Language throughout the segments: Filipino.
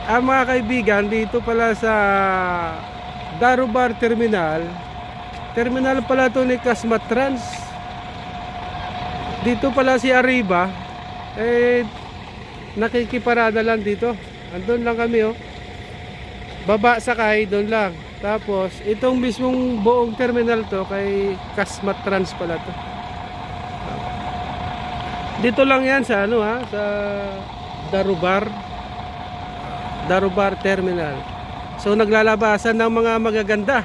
Mga kaibigan, dito pala sa Darubar Terminal. Terminal pala to ni Kasmatrans. Dito pala si Arriba. Nakikiparada lang dito. Andun lang kami, oh. Baba sakay, doon lang. Tapos, itong mismong buong terminal to kay Kasmatrans pala to. Dito lang yan sa sa Darubar Terminal. So naglalabasan ng mga magaganda.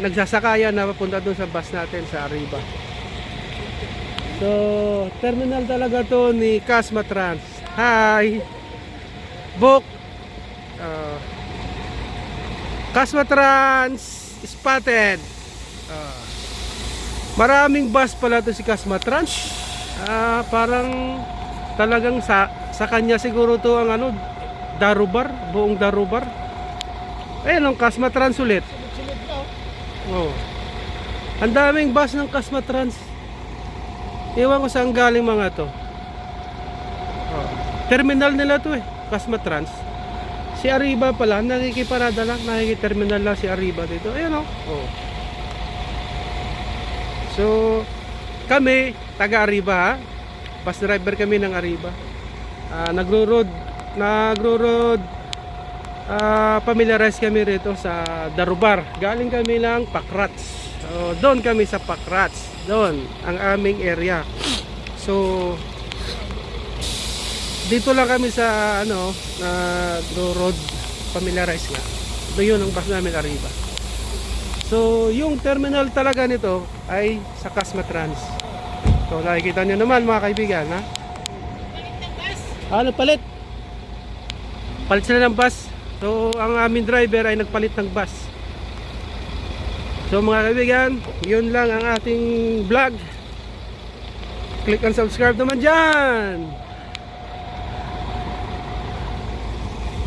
Nagsasakayan na papunta doon sa bus natin sa Arriba. So terminal talaga to ni Kasmatrans. Hi! Book! Kasmatrans spotted. Maraming bus pala to si Kasmatrans. Parang talagang sa kanya siguro to ang Darubar, buong Darubar. Ayun ang Kasmatrans ulit. Oh. Ang daming bus ng Kasmatrans. Ewan ko saan galing mga to. Terminal nila to Kasmatrans. Si Arriba pala, nakikiparada lang, nakikiterminal lang si Arriba dito. Ayun oh. So, kami, taga Arriba bus driver kami ng Arriba. Nagro-road familiarize kami rito sa Darubar. Galing kami ng Pakrats. So, doon kami sa Pakrats. Doon ang aming area. So dito lang kami sa nagro-road familiarize nga. Doon ang bus namin Arriba. So yung terminal talaga nito ay sa Kasmatrans. So nakikita nyo naman mga kaibigan, ha? Palit? Palit sila ng bus. So ang aming driver ay nagpalit ng bus. So mga kaibigan, yun lang ang ating vlog. Click and subscribe naman dyan.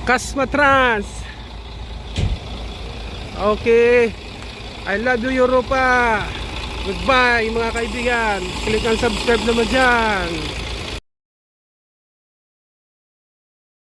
Kasmatrans. Okay, I love you Europa. Goodbye mga kaibigan. Click and subscribe naman dyan.